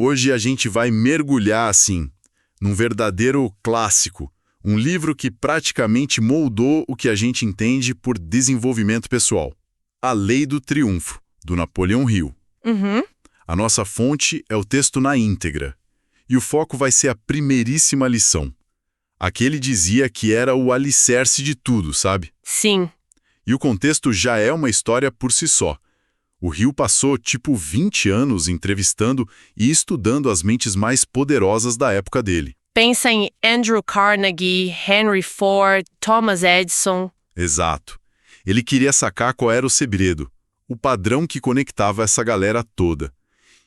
Hoje a gente vai mergulhar, assim, num verdadeiro clássico, um livro que praticamente moldou o que a gente entende por desenvolvimento pessoal. A Lei do Triunfo, do Napoleão Hill. Uhum. A nossa fonte é o texto na íntegra. E o foco vai ser a primeiríssima lição. Aquele dizia que era o alicerce de tudo, sabe? Sim. E o contexto já é uma história por si só. O Hill passou, 20 anos entrevistando e estudando as mentes mais poderosas da época dele. Pensa em Andrew Carnegie, Henry Ford, Thomas Edison. Exato. Ele queria sacar qual era o segredo, o padrão que conectava essa galera toda.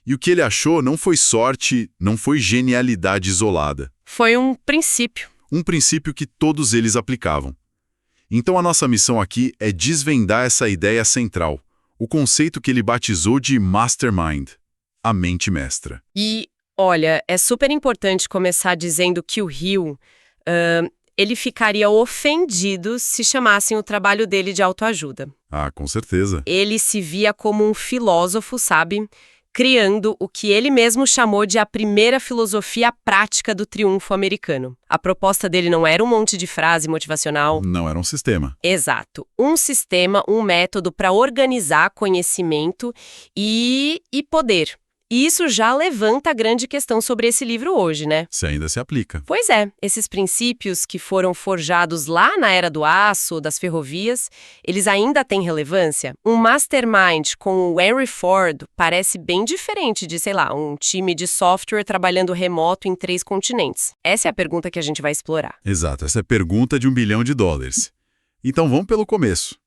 E o que ele achou não foi sorte, não foi genialidade isolada. Foi um princípio. Um princípio que todos eles aplicavam. Então a nossa missão aqui é desvendar essa ideia central, o conceito que ele batizou de Mastermind, a mente mestra. E, olha, é super importante começar dizendo que o Hill, ele ficaria ofendido se chamassem o trabalho dele de autoajuda. Ah, com certeza. Ele se via como um filósofo, sabe? Criando o que ele mesmo chamou de a primeira filosofia prática do triunfo americano. A proposta dele não era um monte de frase motivacional. Não era um sistema. Exato. Um sistema, um método para organizar conhecimento e poder. E isso já levanta a grande questão sobre esse livro hoje, né? Se ainda se aplica. Pois é, esses princípios que foram forjados lá na era do aço, das ferrovias, eles ainda têm relevância? Um mastermind com o Henry Ford parece bem diferente de, sei lá, um time de software trabalhando remoto em 3 continentes. Essa é a pergunta que a gente vai explorar. Exato, essa é a pergunta de $1 bilhão. Então vamos pelo começo.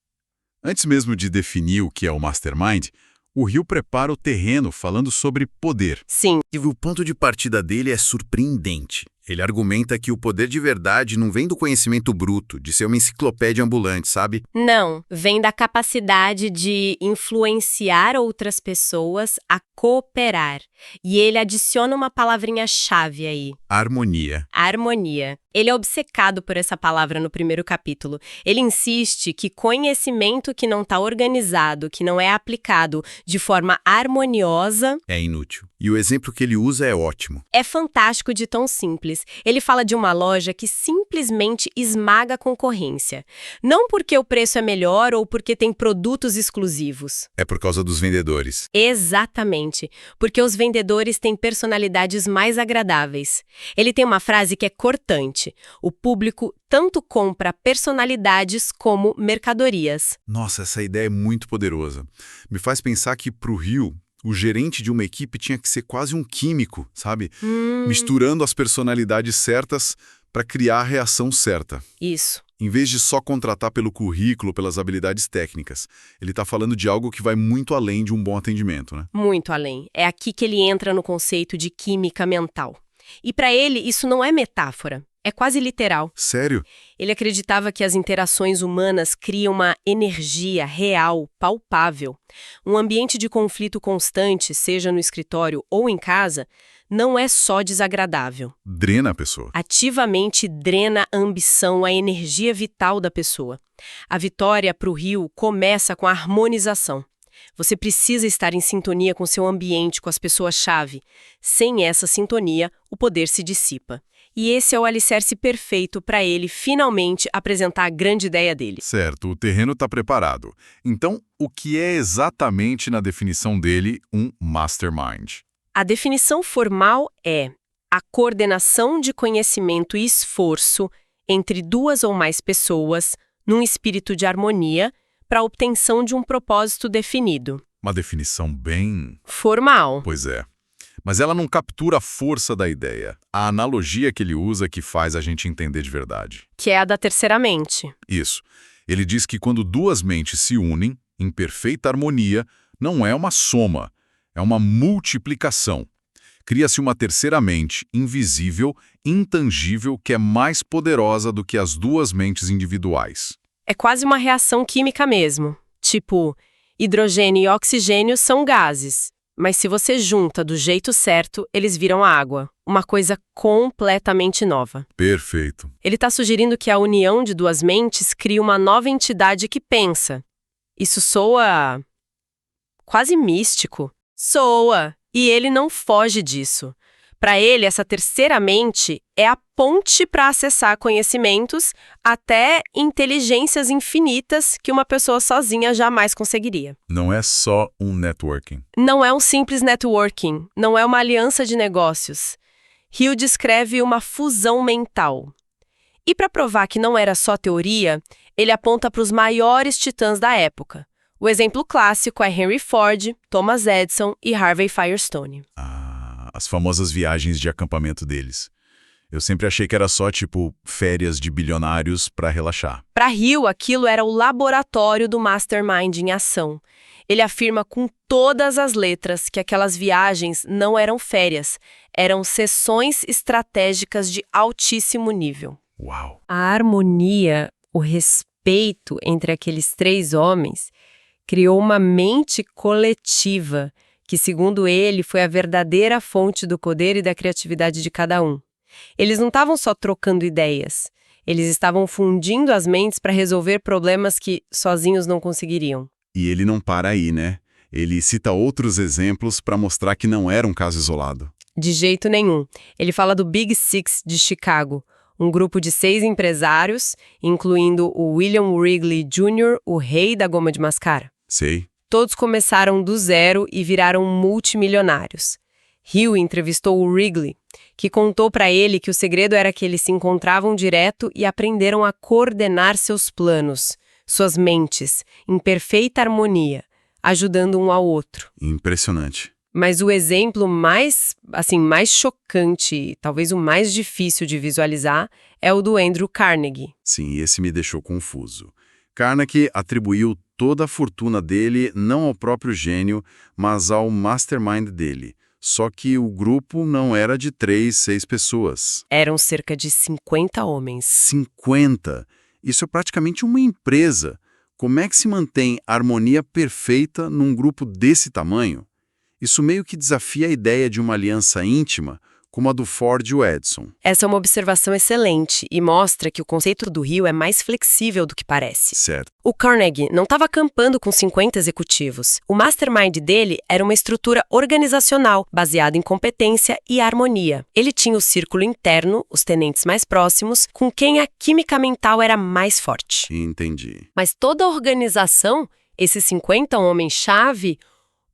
Antes mesmo de definir o que é o Mastermind, o Hill prepara o terreno falando sobre poder. Sim. E o ponto de partida dele é surpreendente. Ele argumenta que o poder de verdade não vem do conhecimento bruto, de ser uma enciclopédia ambulante, sabe? Não, vem da capacidade de influenciar outras pessoas a cooperar. E ele adiciona uma palavrinha-chave aí. Harmonia. Harmonia. Ele é obcecado por essa palavra no primeiro capítulo. Ele insiste que conhecimento que não está organizado, que não é aplicado de forma harmoniosa, É inútil. E o exemplo que ele usa é ótimo. é fantástico de tão simples. Ele fala de uma loja que simplesmente esmaga a concorrência. Não porque o preço é melhor ou porque tem produtos exclusivos. É por causa dos vendedores. Exatamente, porque os vendedores têm personalidades mais agradáveis. Ele tem uma frase que é cortante. O público tanto compra personalidades como mercadorias. Nossa, essa ideia é muito poderosa. Me faz pensar que, pro Hill, o gerente de uma equipe tinha que ser quase um químico, sabe? Misturando as personalidades certas para criar a reação certa. Isso. Em vez de só contratar pelo currículo, pelas habilidades técnicas. Ele está falando de algo que vai muito além de um bom atendimento, né? Muito além. É aqui que ele entra no conceito de química mental. E para ele, isso não é metáfora. É quase literal. Sério? Ele acreditava que as interações humanas criam uma energia real, palpável. Um ambiente de conflito constante, seja no escritório ou em casa, não é só desagradável. Drena a pessoa. Ativamente drena a ambição, a energia vital da pessoa. A vitória para o Hill começa com a harmonização. Você precisa estar em sintonia com seu ambiente, com as pessoas-chave. Sem essa sintonia, o poder se dissipa. E esse é o alicerce perfeito para ele finalmente apresentar a grande ideia dele. Certo, o terreno está preparado. Então, o que é exatamente, na definição dele, um mastermind? A definição formal é a coordenação de conhecimento e esforço entre 2 ou mais pessoas num espírito de harmonia para a obtenção de um propósito definido. Uma definição bem... Formal. Pois é. Mas ela não captura a força da ideia. A analogia que ele usa que faz a gente entender de verdade. Que é a da terceira mente. Isso. Ele diz que quando 2 mentes se unem, em perfeita harmonia, não é uma soma, é uma multiplicação. Cria-se uma terceira mente, invisível, intangível, que é mais poderosa do que as 2 mentes individuais. É quase uma reação química mesmo. Tipo, hidrogênio e oxigênio são gases. Mas se você junta do jeito certo, eles viram água. Uma coisa completamente nova. Perfeito. Ele está sugerindo que a união de 2 mentes cria uma nova entidade que pensa. Isso soa quase místico. Soa. E ele não foge disso. Para ele, essa terceira mente é a ponte para acessar conhecimentos até inteligências infinitas que uma pessoa sozinha jamais conseguiria. Não é só um networking. Não é um simples networking, não é uma aliança de negócios. Hill descreve uma fusão mental. E para provar que não era só teoria, ele aponta para os maiores titãs da época. O exemplo clássico é Henry Ford, Thomas Edison e Harvey Firestone. As famosas viagens de acampamento deles. Eu sempre achei que era só, tipo, férias de bilionários para relaxar. Para Hill, aquilo era o laboratório do mastermind em ação. Ele afirma com todas as letras que aquelas viagens não eram férias, eram sessões estratégicas de altíssimo nível. Uau! A harmonia, o respeito entre aqueles três homens criou uma mente coletiva que, segundo ele, foi a verdadeira fonte do poder e da criatividade de cada um. Eles não estavam só trocando ideias, eles estavam fundindo as mentes para resolver problemas que sozinhos não conseguiriam. E ele não para aí, né? Ele cita outros exemplos para mostrar que não era um caso isolado. De jeito nenhum. Ele fala do Big Six de Chicago, um grupo de 6 empresários, incluindo o William Wrigley Jr., o rei da goma de mascar. Sei. Todos começaram do zero e viraram multimilionários. Hill entrevistou o Wrigley, que contou para ele que o segredo era que eles se encontravam direto e aprenderam a coordenar seus planos, suas mentes, em perfeita harmonia, ajudando um ao outro. Impressionante. Mas o exemplo mais chocante, talvez o mais difícil de visualizar, é o do Andrew Carnegie. Sim, esse me deixou confuso. Carnegie atribuiu toda a fortuna dele não ao próprio gênio, mas ao mastermind dele. Só que o grupo não era de 3, 6 pessoas. Eram cerca de 50 homens. 50! Isso é praticamente uma empresa. Como é que se mantém harmonia perfeita num grupo desse tamanho? Isso meio que desafia a ideia de uma aliança íntima, como a do Ford e o Edison. Essa é uma observação excelente e mostra que o conceito do Hill é mais flexível do que parece. Certo. O Carnegie não estava acampando com 50 executivos. O mastermind dele era uma estrutura organizacional, baseada em competência e harmonia. Ele tinha o círculo interno, os tenentes mais próximos, com quem a química mental era mais forte. Entendi. Mas toda a organização, esses 50 homens-chave,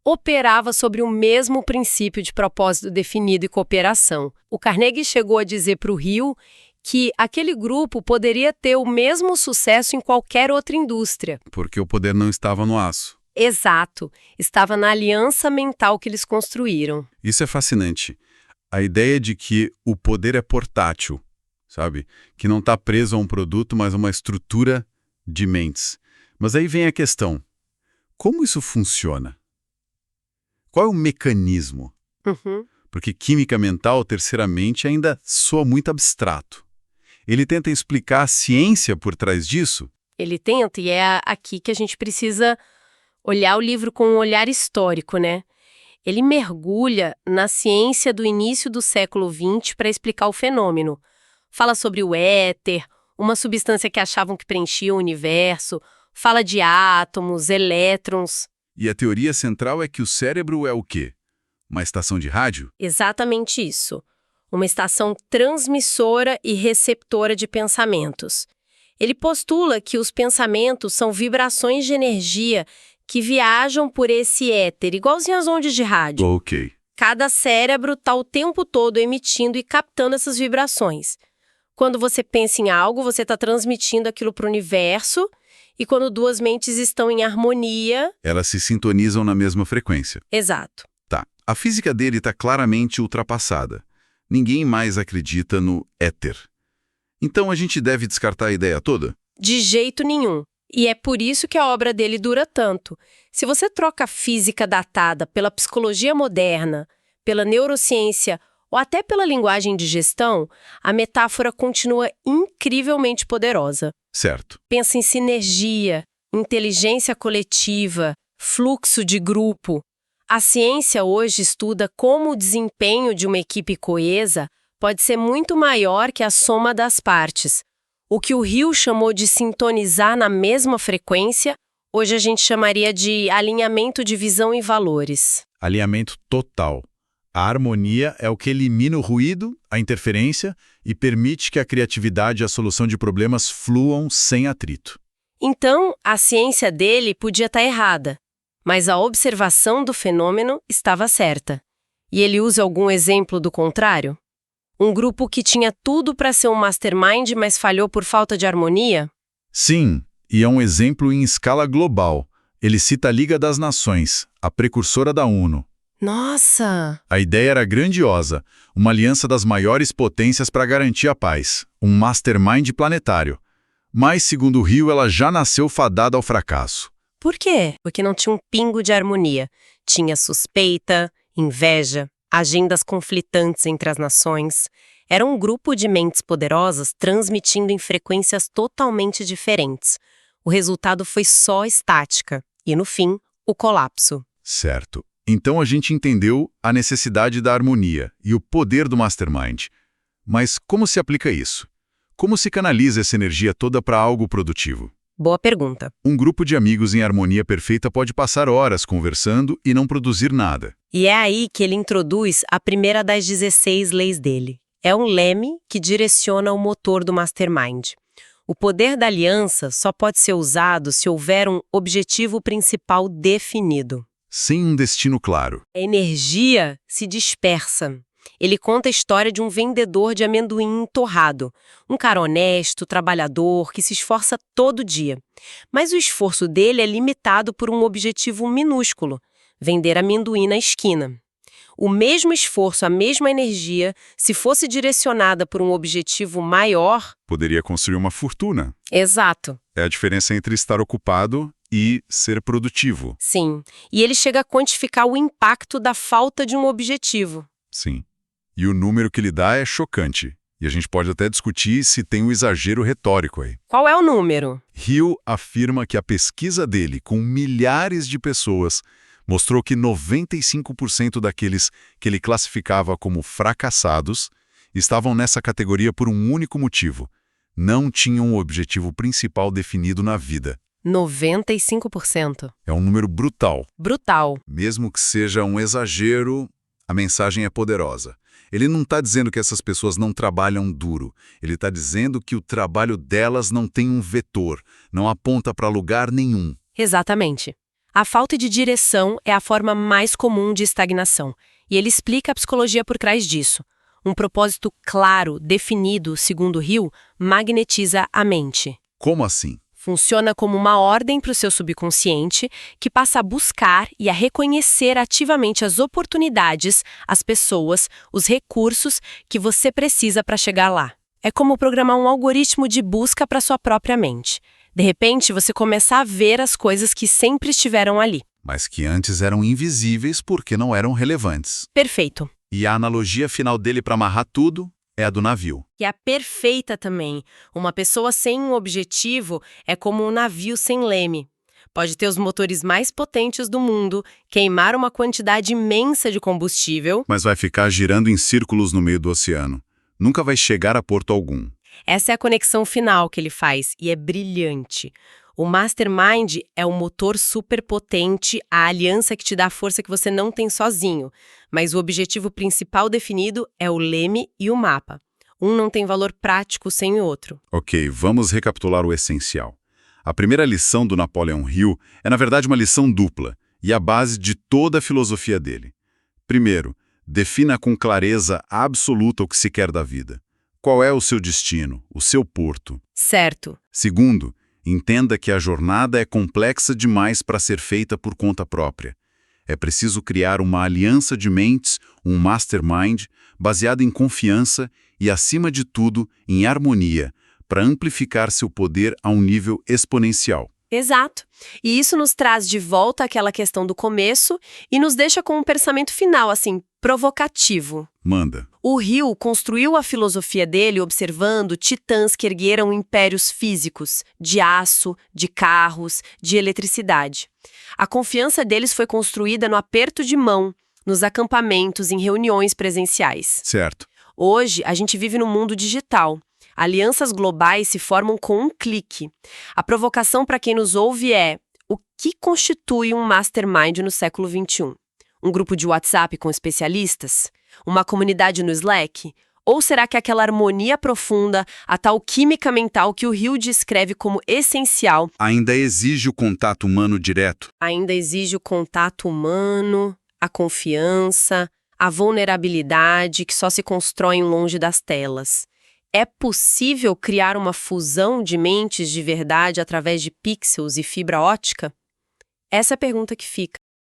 operava sobre o mesmo princípio de propósito definido e cooperação. O Carnegie chegou a dizer para o Hill que aquele grupo poderia ter o mesmo sucesso em qualquer outra indústria. Porque o poder não estava no aço. Exato. Estava na aliança mental que eles construíram. Isso é fascinante. A ideia de que o poder é portátil, sabe? Que não está preso a um produto, mas a uma estrutura de mentes. Mas aí vem a questão. Como isso funciona? Qual é o mecanismo? Porque química mental, terceiramente, ainda soa muito abstrato. Ele tenta explicar a ciência por trás disso? Ele tenta, e é aqui que a gente precisa olhar o livro com um olhar histórico, né? Ele mergulha na ciência do início do século XX para explicar o fenômeno. Fala sobre o éter, uma substância que achavam que preenchia o universo, fala de átomos, elétrons. E a teoria central é que o cérebro é o quê? Uma estação de rádio? Exatamente isso. Uma estação transmissora e receptora de pensamentos. Ele postula que os pensamentos são vibrações de energia que viajam por esse éter, igualzinho às ondas de rádio. Ok. Cada cérebro está o tempo todo emitindo e captando essas vibrações. Quando você pensa em algo, você está transmitindo aquilo para o universo, e quando duas mentes estão em harmonia... Elas se sintonizam na mesma frequência. Exato. Tá. A física dele está claramente ultrapassada. Ninguém mais acredita no éter. Então a gente deve descartar a ideia toda? De jeito nenhum. E é por isso que a obra dele dura tanto. Se você troca a física datada pela psicologia moderna, pela neurociência ou até pela linguagem de gestão, a metáfora continua incrivelmente poderosa. Certo. Pensa em sinergia, inteligência coletiva, fluxo de grupo. A ciência hoje estuda como o desempenho de uma equipe coesa pode ser muito maior que a soma das partes. O que o Hill chamou de sintonizar na mesma frequência, hoje a gente chamaria de alinhamento de visão e valores. Alinhamento total. A harmonia é o que elimina o ruído, a interferência e permite que a criatividade e a solução de problemas fluam sem atrito. Então, a ciência dele podia estar errada, mas a observação do fenômeno estava certa. E ele usa algum exemplo do contrário? Um grupo que tinha tudo para ser um mastermind, mas falhou por falta de harmonia? Sim, e é um exemplo em escala global. Ele cita a Liga das Nações, a precursora da ONU. Nossa! A ideia era grandiosa, uma aliança das maiores potências para garantir a paz, um mastermind planetário. Mas, segundo Hill, ela já nasceu fadada ao fracasso. Por quê? Porque não tinha um pingo de harmonia. Tinha suspeita, inveja, agendas conflitantes entre as nações. Era um grupo de mentes poderosas transmitindo em frequências totalmente diferentes. O resultado foi só estática e, no fim, o colapso. Certo. Então a gente entendeu a necessidade da harmonia e o poder do mastermind. Mas como se aplica isso? Como se canaliza essa energia toda para algo produtivo? Boa pergunta. Um grupo de amigos em harmonia perfeita pode passar horas conversando e não produzir nada. E é aí que ele introduz a primeira das 16 leis dele. É um leme que direciona o motor do mastermind. O poder da aliança só pode ser usado se houver um objetivo principal definido. Sem um destino claro. A energia se dispersa. Ele conta a história de um vendedor de amendoim torrado, um cara honesto, trabalhador, que se esforça todo dia. Mas o esforço dele é limitado por um objetivo minúsculo: vender amendoim na esquina. O mesmo esforço, a mesma energia, se fosse direcionada por um objetivo maior... Poderia construir uma fortuna. Exato. É a diferença entre estar ocupado e ser produtivo. Sim. E ele chega a quantificar o impacto da falta de um objetivo. Sim. E o número que ele dá é chocante. E a gente pode até discutir se tem um exagero retórico aí. Qual é o número? Hill afirma que a pesquisa dele com milhares de pessoas mostrou que 95% daqueles que ele classificava como fracassados estavam nessa categoria por um único motivo: não tinham um objetivo principal definido na vida. 95%. É um número brutal. Brutal. Mesmo que seja um exagero, a mensagem é poderosa. Ele não está dizendo que essas pessoas não trabalham duro. Ele está dizendo que o trabalho delas não tem um vetor, não aponta para lugar nenhum. Exatamente. A falta de direção é a forma mais comum de estagnação, e ele explica a psicologia por trás disso. Um propósito claro, definido, segundo Hill, magnetiza a mente. Como assim? Funciona como uma ordem para o seu subconsciente, que passa a buscar e a reconhecer ativamente as oportunidades, as pessoas, os recursos que você precisa para chegar lá. É como programar um algoritmo de busca para sua própria mente. De repente, você começa a ver as coisas que sempre estiveram ali. Mas que antes eram invisíveis porque não eram relevantes. Perfeito. E a analogia final dele para amarrar tudo é a do navio. E a perfeita também. Uma pessoa sem um objetivo é como um navio sem leme. Pode ter os motores mais potentes do mundo, queimar uma quantidade imensa de combustível, mas vai ficar girando em círculos no meio do oceano. Nunca vai chegar a porto algum. Essa é a conexão final que ele faz, e é brilhante. O Mastermind é o motor superpotente, a aliança que te dá a força que você não tem sozinho. Mas o objetivo principal definido é o leme e o mapa. Um não tem valor prático sem o outro. Ok, vamos recapitular o essencial. A primeira lição do Napoleon Hill é, na verdade, uma lição dupla, e a base de toda a filosofia dele. Primeiro, defina com clareza absoluta o que se quer da vida. Qual é o seu destino, o seu porto? Certo. Segundo, entenda que a jornada é complexa demais para ser feita por conta própria. É preciso criar uma aliança de mentes, um mastermind, baseado em confiança e, acima de tudo, em harmonia, para amplificar seu poder a um nível exponencial. Exato. E isso nos traz de volta àquela questão do começo e nos deixa com um pensamento final, assim, provocativo. Manda. O Hill construiu a filosofia dele observando titãs que ergueram impérios físicos, de aço, de carros, de eletricidade. A confiança deles foi construída no aperto de mão, nos acampamentos, em reuniões presenciais. Certo. Hoje, a gente vive no mundo digital. Alianças globais se formam com um clique. A provocação para quem nos ouve é: o que constitui um mastermind no século XXI? Um grupo de WhatsApp com especialistas? Uma comunidade no Slack? Ou será que aquela harmonia profunda, a tal química mental que o Hill descreve como essencial, ainda exige o contato humano direto? ainda exige o contato humano, a confiança, a vulnerabilidade que só se constroem longe das telas? É possível criar uma fusão de mentes de verdade através de pixels e fibra ótica? Essa é a pergunta que fica.